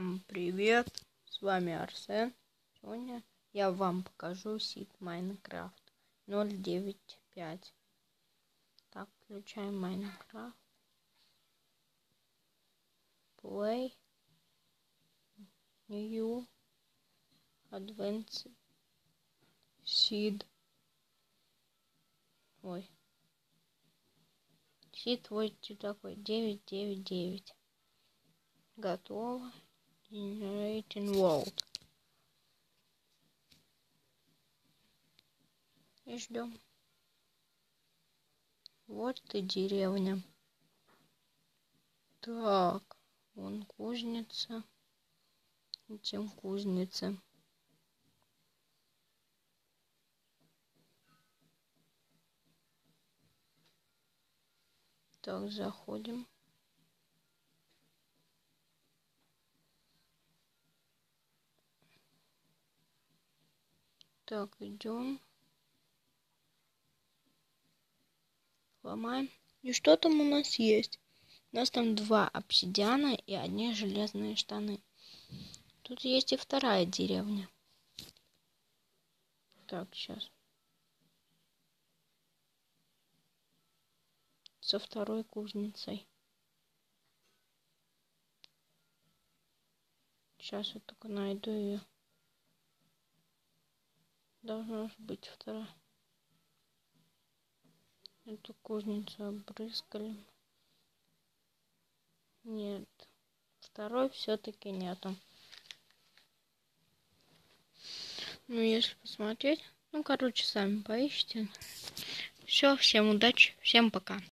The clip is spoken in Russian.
Всем привет, с вами Арсен. Сегодня я вам покажу сид Майнкрафт 0.9.5. Так, включаем Майнкрафт. Play. New. Advanced. Seed. Ой. Сид вот такой 9.9.9. Готово. Generating World. И ждем. Вот и деревня. Так, вон кузница. Затем кузница. Так, заходим. Так, идем. Ломаем. И что там у нас есть? У нас там 2 обсидиана и 1 железные штаны. Тут есть и вторая деревня. Так, сейчас. Со второй кузницей. Сейчас я только найду ее. Должна же быть вторая. Эту кузницу обрызгали. Нет. Второй все-таки нету. Ну, если посмотреть. Ну, короче, сами поищите. Все, всем удачи, всем пока.